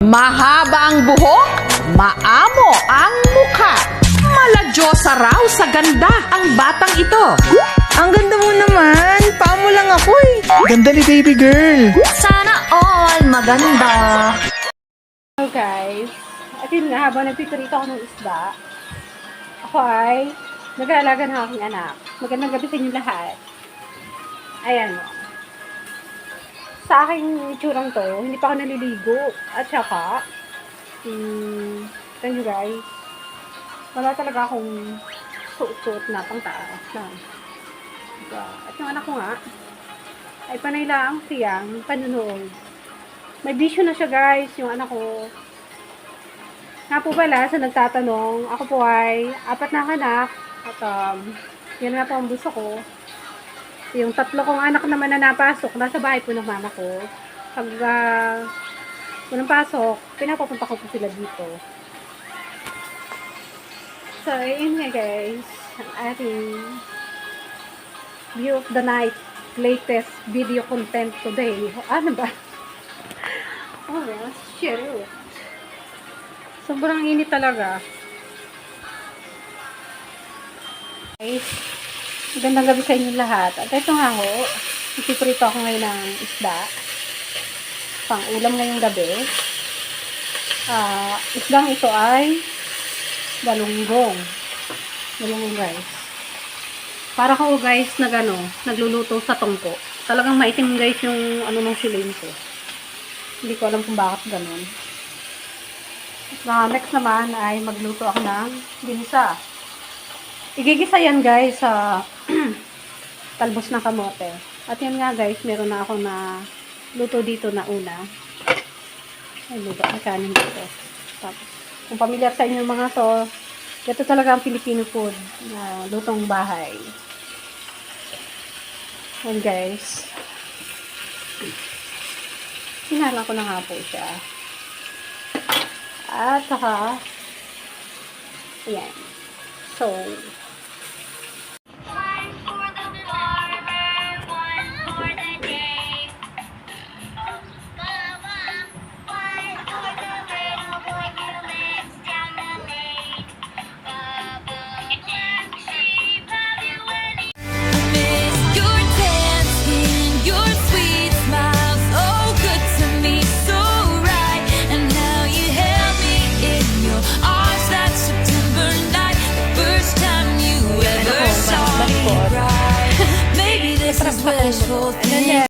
Mahaba ang buhok, maamo ang mukha. Maladyosa raw sa ganda ang batang ito. Ang ganda mo naman. Paamo lang ako eh. Ganda ni baby girl. Sana all maganda. Hello guys, at yun nga, habang nagpiprito ako ng isda, ako ay nag-aalaga ng aking anak. Magandang gabi sa inyo lahat. Ayan o. Sa aking itsurang to, hindi pa ako naliligo. At saka, thank you guys, wala talaga akong suot-suot na pang taas na. At yung anak ko nga, ay panay lang siyang panunood. May bisyo na siya guys, yung anak ko. Nga po pala, sa nagtatanong, ako po ay 4 na anak. At yan nga po ang buso ko. Yung 3 kong anak naman na napasok, nasa bahay po ng mama ko. Pag walang pasok, pinapapunta ko po sila dito. So, yun nga guys, ang ating view of the night, latest video content today. Ano ba? Oh, yes. Shit. Sobrang init talaga. Guys, magandang gabi sa inyo lahat. At ito nga ho, ipiprito ako ngayon ng isda. Pang ulam ngayong gabi. Isdang ito ay galunggong. Galunggong guys. Para ko guys na nagluluto sa tongko. Talagang maitim guys yung ano ng silin ko. Hindi ko alam kung bakit ganun. Next naman ay magluto ako ng ginisa. Igigisa yan guys sa talbos ng kamote. At yan nga guys, meron na ako na luto dito na una. Ay, luto ang kanin dito. Tapos, kung pamilyar sa inyo mga to, ito talaga ang Filipino food na lutong bahay. Yan guys. Sinala ko na nga po siya. At saka, ayan. So, One for the farmer, one for the day. One for the little boy who lives down the lane. Black sheep, have you any? Miss your dancing, your sweet smile, so good to me, so right. And how you held me in your arms that September night, the first time you ever saw me cry. Maybe this is wishful thinking.